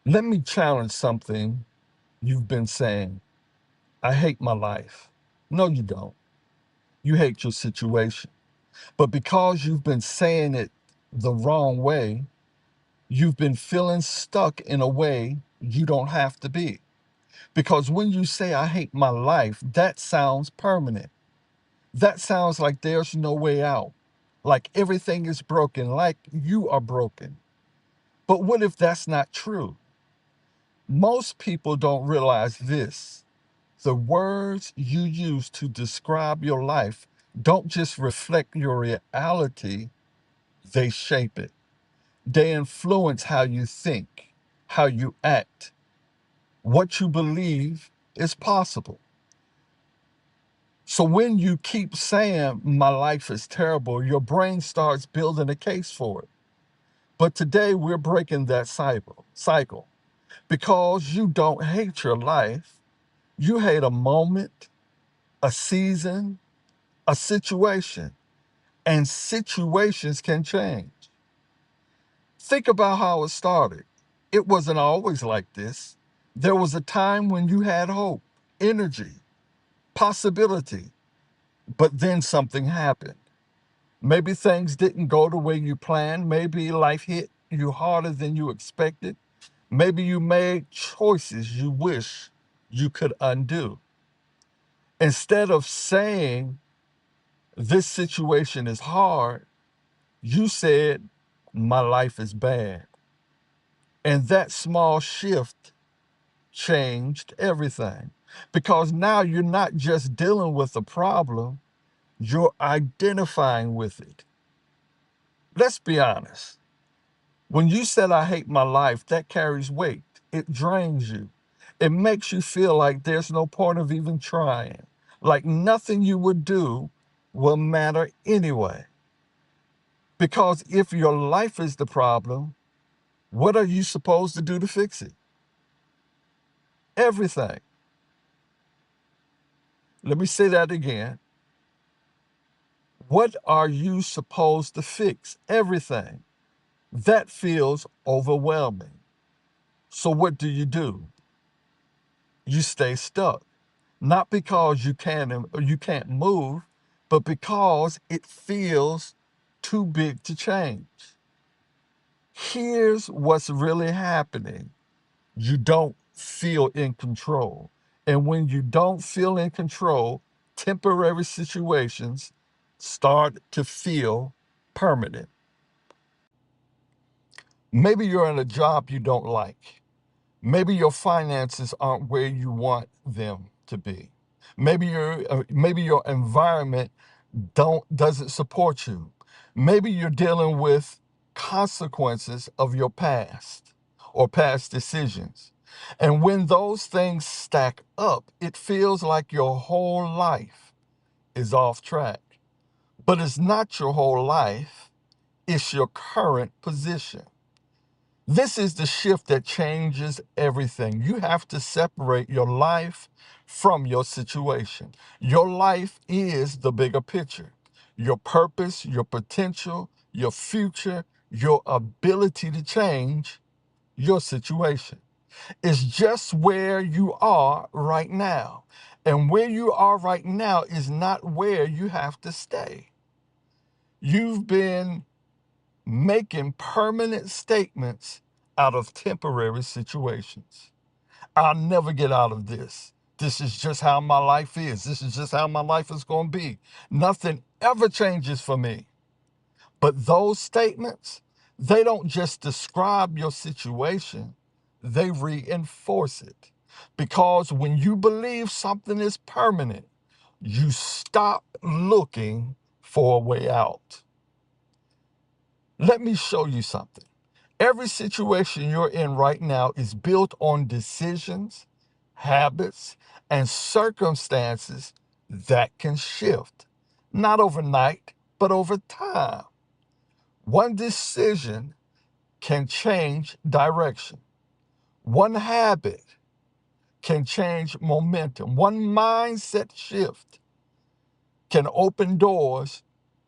Let me challenge something you've been saying. I hate my life. No, you don't. You hate your situation. But because you've been saying it the wrong way, you've been feeling stuck in a way you don't have to be. Because when you say, I hate my life, that sounds permanent. That sounds like there's no way out, like everything is broken, like you are broken. But what if that's not true? Most people don't realize this. The words you use to describe your life don't just reflect your reality, they shape it. They influence how you think, how you act, what you believe is possible. So when you keep saying, my life is terrible, your brain starts building a case for it. But today we're breaking that cycle because you don't hate your life. You hate a moment, a season, a situation, and situations can change. Think about how it started. It wasn't always like this. There was a time when you had hope, energy, possibility, but then something happened. Maybe things didn't go the way you planned. Maybe life hit you harder than you expected. Maybe you made choices you wish you could undo. Instead of saying, this situation is hard, you said, my life is bad. And that small shift changed everything. Because now you're not just dealing with the problem, you're identifying with it. Let's be honest. When you said, I hate my life, that carries weight. It drains you. It makes you feel like there's no point of even trying, like nothing you would do will matter anyway. Because if your life is the problem, what are you supposed to do to fix it? Everything. Let me say that again. What are you supposed to fix? Everything. That feels overwhelming. So what do? You stay stuck. Not because you can't move, but because it feels too big to change. Here's what's really happening. You don't feel in control. And when you don't feel in control, temporary situations start to feel permanent. Maybe you're in a job you don't like. Maybe your finances aren't where you want them to be. Maybe your environment doesn't support you. Maybe you're dealing with consequences of your past or past decisions. And when those things stack up, it feels like your whole life is off track. But it's not your whole life, it's your current position. This is the shift that changes everything. You have to separate your life from your situation. Your life is the bigger picture. Your purpose, your potential, your future, your ability to change your situation. It's just where you are right now. And where you are right now is not where you have to stay. You've been making permanent statements out of temporary situations. I'll never get out of this. This is just how my life is. This is just how my life is going to be. Nothing ever changes for me. But those statements, they don't just describe your situation, they reinforce it. Because when you believe something is permanent, you stop looking for a way out. Let me show you something. Every situation you're in right now is built on decisions, habits, and circumstances that can shift. Not overnight, but over time. One decision can change direction. One habit can change momentum. One mindset shift can open doors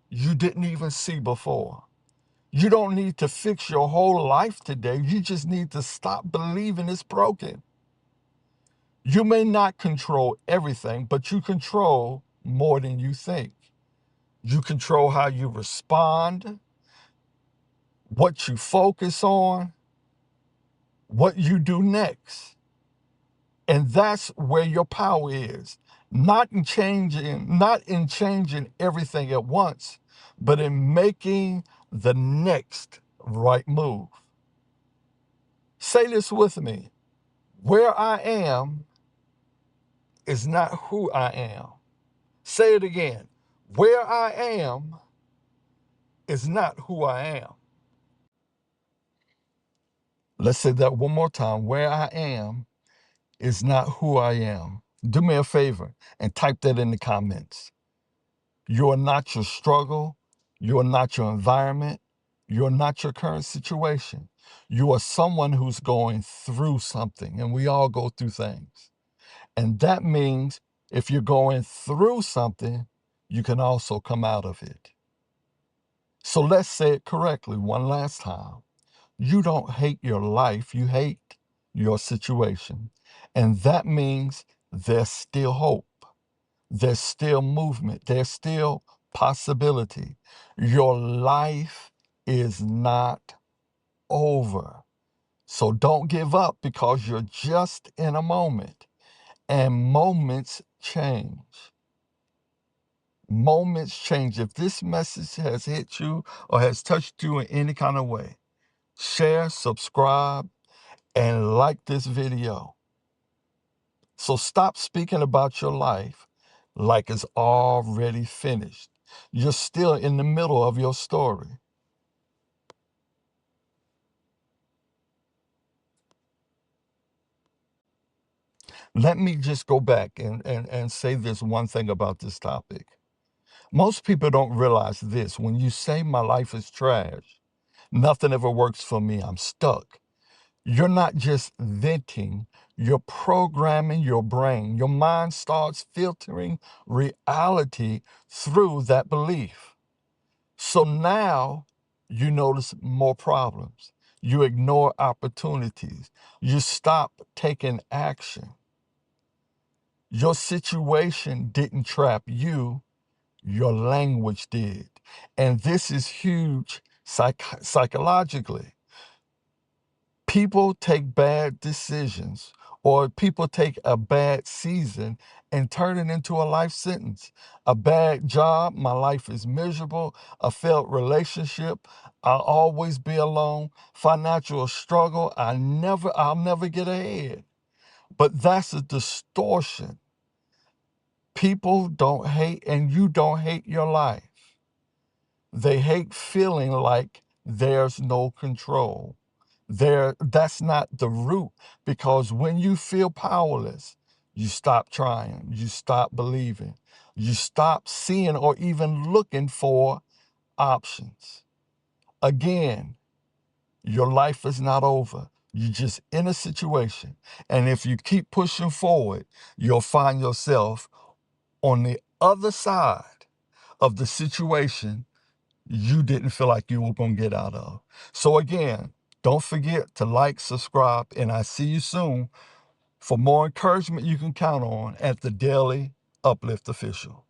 you didn't even see before. You don't need to fix your whole life today. You just need to stop believing it's broken. You may not control everything, but you control more than you think. You control how you respond, what you focus on, what you do next. And that's where your power is. Not in changing everything at once, but in making the next right move. Say this with me. Where I am is not who I am. Say it again. Where I am is not who I am. Let's say that one more time. Where I am is not who I am. Do me a favor and type that in the comments. You're not your struggle. You're not your environment. You're not your current situation. You are someone who's going through something, and we all go through things. And that means if you're going through something, you can also come out of it. So let's say it correctly one last time. You don't hate your life, you hate your situation. And that means there's still hope. There's still movement. There's still possibility. Your life is not over. So don't give up because you're just in a moment. And moments change. Moments change. If this message has hit you or has touched you in any kind of way, share, subscribe, and like this video. So stop speaking about your life like it's already finished. You're still in the middle of your story. Let me just go back and say this one thing about this topic. Most people don't realize this. When you say my life is trash, nothing ever works for me, I'm stuck. You're not just venting, you're programming your brain. Your mind starts filtering reality through that belief. So now you notice more problems. You ignore opportunities. You stop taking action. Your situation didn't trap you, your language did. And this is huge psychologically. People take bad decisions or people take a bad season and turn it into a life sentence. A bad job, my life is miserable. A failed relationship, I'll always be alone. Financial struggle, I'll never get ahead. But that's a distortion. People don't hate, and you don't hate your life. They hate feeling like there's no control. That's not the root, because when you feel powerless, you stop trying, you stop believing, you stop seeing or even looking for options. Again, your life is not over. You're just in a situation. And if you keep pushing forward, you'll find yourself on the other side of the situation you didn't feel like you were going to get out of. So again, don't forget to like, subscribe, and I see you soon for more encouragement you can count on at the Daily Uplift Official.